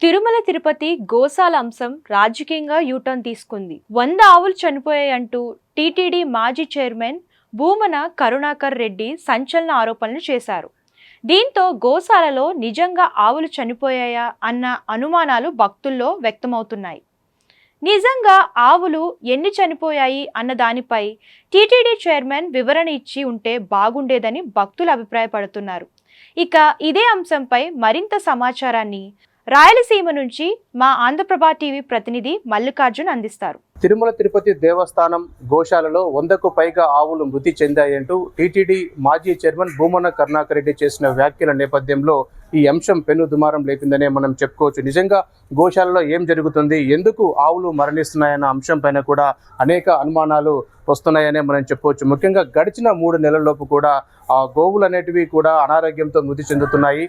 తిరుమల తిరుపతి గోశాల అంశం రాజకీయంగా యూటర్న్ తీసుకుంది. 100 ఆవులు చనిపోయాయంటూ టీటీడీ మాజీ చైర్మన్ భూమన కరుణాకర్ రెడ్డి సంచలన ఆరోపణలు చేశారు. దీంతో గోశాలలో నిజంగా ఆవులు చనిపోయాయా అన్న అనుమానాలు భక్తుల్లో వ్యక్తమవుతున్నాయి. నిజంగా ఆవులు ఎన్ని చనిపోయాయి అన్న దానిపై టీటీడీ చైర్మన్ వివరణ ఇచ్చి ఉంటే బాగుండేదని భక్తులు అభిప్రాయపడుతున్నారు. ఇక ఇదే అంశంపై మరింత సమాచారాన్ని రాయలసీమ నుంచి మా ఆంధ్రప్రభ టీవీ ప్రతినిధి మల్లికార్జున్ అందిస్తారు. తిరుమల తిరుపతి దేవస్థానం గోశాలలో 100కు పైగా ఆవులు మృతి చెందాయంటూ టీటీడీ మాజీ చైర్మన్ భూమన కరుణాకర్ రెడ్డి చేసిన వ్యాఖ్యల నేపథ్యంలో ఈ అంశం పెను దుమారం లేపిందనే మనం చెప్పుకోవచ్చు. నిజంగా గోశాలలో ఏం జరుగుతుంది, ఎందుకు ఆవులు మరణిస్తున్నాయన్న అంశం పైన కూడా అనేక అనుమానాలు వస్తున్నాయనే మనం చెప్పుకోవచ్చు. ముఖ్యంగా గడిచిన 3 నెలల్లోపు కూడా ఆ గోవులు అనేటివి కూడా అనారోగ్యంతో మృతి చెందుతున్నాయి.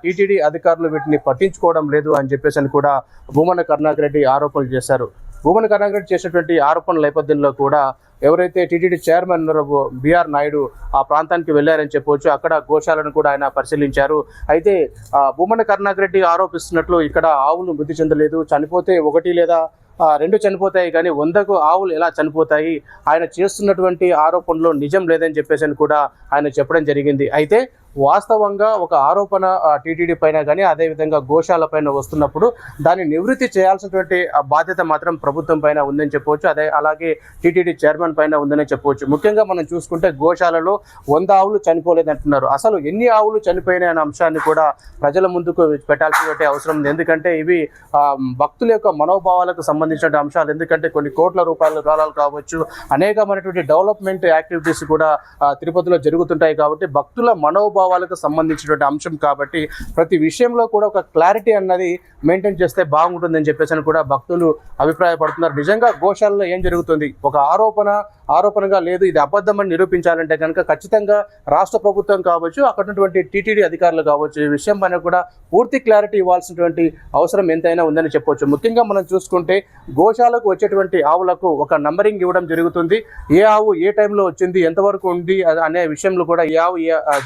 టీటీడీ అధికారులు వీటిని పట్టించుకోవడం లేదు అని చెప్పేసి కూడా భూమన కరుణాకర్ రెడ్డి ఆరోపణలు చేశారు. భూమన కరుణాకర్ రెడ్డి చేసినటువంటి ఆరోపణల నేపథ్యంలో కూడా ఎవరైతే టీటీడీ చైర్మన్ బిఆర్ నాయుడు ఆ ప్రాంతానికి వెళ్ళారని చెప్పవచ్చు. అక్కడ గోశాలను కూడా ఆయన పరిశీలించారు. అయితే భూమన కరుణాకర్ రెడ్డి ఆరోపిస్తున్నట్లు ఇక్కడ ఆవులు మృతి చెందలేదు, చనిపోతే 1 లేదా 2 చనిపోతాయి, కానీ 100కు ఆవులు ఎలా చనిపోతాయి, ఆయన చేస్తున్నటువంటి ఆరోపణలో నిజం లేదని చెప్పేసి కూడా ఆయన చెప్పడం జరిగింది. అయితే వాస్తవంగా ఒక ఆరోపణ టీటీడీ పైన కానీ అదేవిధంగా గోశాల పైన వస్తున్నప్పుడు దాన్ని నివృత్తి చేయాల్సినటువంటి బాధ్యత మాత్రం ప్రభుత్వం పైన ఉందని చెప్పవచ్చు. అలాగే టీటీడీ చైర్మన్ పైన ఉందని చెప్పవచ్చు. ముఖ్యంగా మనం చూసుకుంటే గోశాలలో 100 ఆవులు చనిపోలేదంటున్నారు. అసలు ఎన్ని ఆవులు చనిపోయినాయి అనే అంశాన్ని కూడా ప్రజల ముందుకు పెట్టాల్సినటువంటి అవసరం ఉంది. ఎందుకంటే ఇవి భక్తుల యొక్క మనోభావాలకు సంబంధించిన అంశాలు. ఎందుకంటే కొన్ని కోట్ల రూపాయల విరాళాలు కావచ్చు, అనేకమైనటువంటి డెవలప్మెంట్ యాక్టివిటీస్ కూడా తిరుపతిలో జరుగుతుంటాయి. కాబట్టి భక్తుల మనోభావాలకు సంబంధించినటువంటి అంశం కాబట్టి ప్రతి విషయంలో కూడా ఒక క్లారిటీ అన్నది మెయింటైన్ చేస్తే బాగుంటుందని చెప్పేసి కూడా భక్తులు అభిప్రాయపడుతున్నారు. నిజంగా గోశాలలో ఏం జరుగుతుంది, ఒక ఆరోపణగా లేదు, ఇది అబద్ధమని నిరూపించాలంటే కనుక ఖచ్చితంగా రాష్ట్ర ప్రభుత్వం కావచ్చు, అక్కడ ఉన్నటువంటి టీటీడీ అధికారులు కావచ్చు, ఈ విషయం పైన కూడా పూర్తి క్లారిటీ ఇవ్వాల్సినటువంటి అవసరం ఎంతైనా ఉందని చెప్పవచ్చు. ముఖ్యంగా మనం చూసుకుంటే గోశాలకు వచ్చేటువంటి ఆవులకు ఒక నంబరింగ్ ఇవ్వడం జరుగుతుంది. ఏ ఆవు ఏ టైంలో వచ్చింది, ఎంతవరకు ఉంది అనే విషయంలో కూడా ఏ ఆవు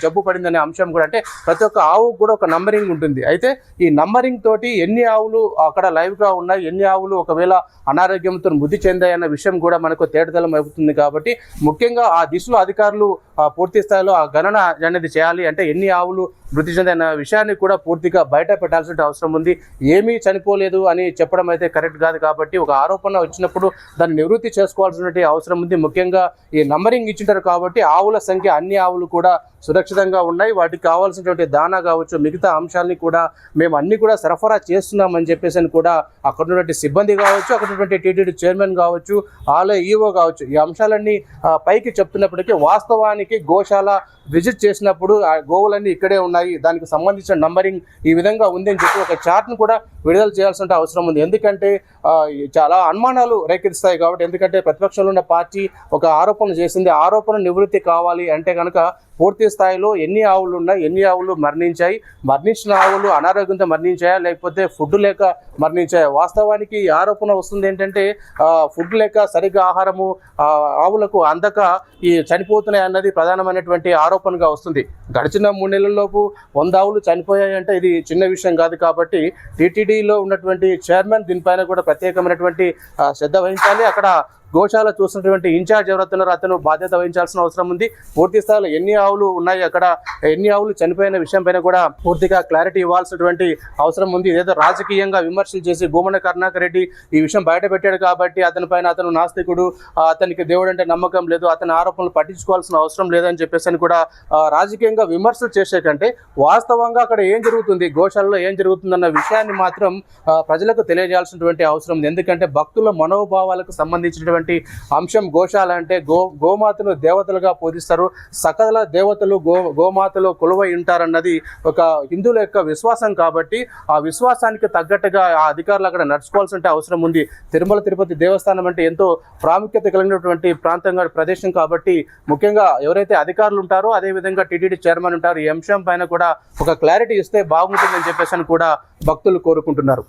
జబ్బు పడిందనే అంశం కూడా, అంటే ప్రతి ఒక్క ఆవుకు కూడా ఒక నంబరింగ్ ఉంటుంది. అయితే ఈ నంబరింగ్ తోటి ఎన్ని ఆవులు అక్కడ లైవ్గా ఉన్నాయి, ఎన్ని ఆవులు ఒకవేళ అనారోగ్యంతో మృతి చెందాయన్న విషయం కూడా మనకు తేటతెల్లం అవుతుంది. కాబట్టి ముఖ్యంగా ఆ దిశలో అధికారులు పూర్తి స్థాయిలో ఆ గణన అనేది చేయాలి. అంటే ఎన్ని ఆవులు మృతి చెందిన విషయాన్ని కూడా పూర్తిగా బయట పెట్టాల్సిన అవసరం ఉంది. ఏమీ చనిపోలేదు అని చెప్పడం అయితే కరెక్ట్ కాదు. కాబట్టి ఒక ఆరోపణ వచ్చినప్పుడు దాన్ని నివృత్తి చేసుకోవాల్సినటువంటి అవసరం ఉంది. ముఖ్యంగా ఈ నంబరింగ్ ఇచ్చింటారు కాబట్టి ఆవుల సంఖ్య అన్ని ఆవులు కూడా సురక్షితంగా ఉన్నాయి. వాటికి కావాల్సినటువంటి దానా కావచ్చు, మిగతా అంశాలని కూడా మేము అన్ని కూడా సరఫరా చేస్తున్నామని చెప్పేసి కూడా అక్కడ ఉన్నటువంటి సిబ్బంది కావచ్చు, అక్కడ ఉన్నటువంటి టీటీడీ చైర్మన్ కావచ్చు, ఆలయ ఈవో కావచ్చు, ఈ అంశాలన్నీ పైకి చెప్తున్నప్పటికీ వాస్తవానికి గోశాల విజిట్ చేసినప్పుడు ఆ గోవులన్నీ ఇక్కడే ఉన్నాయి, దానికి సంబంధించిన నంబరింగ్ ఈ విధంగా ఉంది అని చెప్పి ఒక చార్ట్ను కూడా విడుదల చేయాల్సిన అవసరం ఉంది. ఎందుకంటే చాలా అనుమానాలు రేకెత్తిస్తాయి కాబట్టి. ఎందుకంటే ప్రతిపక్షంలో ఉన్న పార్టీ ఒక ఆరోపణ చేసింది, ఆరోపణ నివృత్తి కావాలి అంటే కనుక పూర్తి స్థాయిలో ఎన్ని ఆవులు ఉన్నాయి, ఎన్ని ఆవులు మరణించాయి, మరణించిన ఆవులు అనారోగ్యంతో మరణించాయా లేకపోతే ఫుడ్ లేక మరణించాయా. వాస్తవానికి ఈ ఆరోపణ వస్తుంది ఏంటంటే ఫుడ్ లేక సరిగ్గా ఆహారము ఆవులకు అందక ఈ చనిపోతున్నాయి అన్నది ప్రధానమైనటువంటి ఆరోపణగా వస్తుంది. గడిచిన 3 నెలల్లోపు 100 ఆవులు చనిపోయాయంటే ఇది చిన్న విషయం కాదు. కాబట్టి టీటీడీలో ఉన్నటువంటి చైర్మన్ దీనిపైన కూడా ప్రత్యేకమైనటువంటి శ్రద్ధ వహించాలి. అక్కడ గోశాల చూసినటువంటి ఇన్ఛార్జ్ ఎవరైతున్నారో అతను బాధ్యత వహించాల్సిన అవసరం ఉంది. పూర్తి స్థాయిలో ఎన్ని ఆవులు ఉన్నాయి, అక్కడ ఎన్ని ఆవులు చనిపోయిన విషయం పైన కూడా పూర్తిగా క్లారిటీ ఇవ్వాల్సినటువంటి అవసరం ఉంది. ఇదేదో రాజకీయంగా విమర్శలు చేసి భూమన కరుణాకర్ రెడ్డి ఈ విషయం బయట పెట్టాడు కాబట్టి అతను నాస్తికుడు, అతనికి దేవుడు అంటే నమ్మకం లేదు, అతని ఆరోపణలు పట్టించుకోవాల్సిన అవసరం లేదని చెప్పేసి కూడా రాజకీయంగా విమర్శలు చేసే కంటే వాస్తవంగా అక్కడ ఏం జరుగుతుంది, గోశాలలో ఏం జరుగుతుందన్న విషయాన్ని మాత్రం ప్రజలకు తెలియజేయాల్సినటువంటి అవసరం ఉంది. ఎందుకంటే భక్తుల మనోభావాలకు సంబంధించినటువంటి అంశం గోశాల అంటే గోమాతను దేవతలుగా పూజిస్తారు. సకల దేవతలు గోమాతలో కొలువై ఉంటారన్నది ఒక హిందువుల యొక్క విశ్వాసం. కాబట్టి ఆ విశ్వాసానికి తగ్గట్టుగా ఆ అధికారులు అక్కడ నడుచుకోవాల్సిన అవసరం ఉంది. తిరుమల తిరుపతి దేవస్థానం అంటే ఎంతో ప్రాముఖ్యత కలిగినటువంటి ప్రదేశం కాబట్టి ముఖ్యంగా ఎవరైతే అధికారులు ఉంటారో అదేవిధంగా టీటీడీ చైర్మన్ ఉంటారు, ఈ అంశం పైన కూడా ఒక క్లారిటీ ఇస్తే బాగుంటుందని చెప్పేసి కూడా భక్తులు కోరుకుంటున్నారు.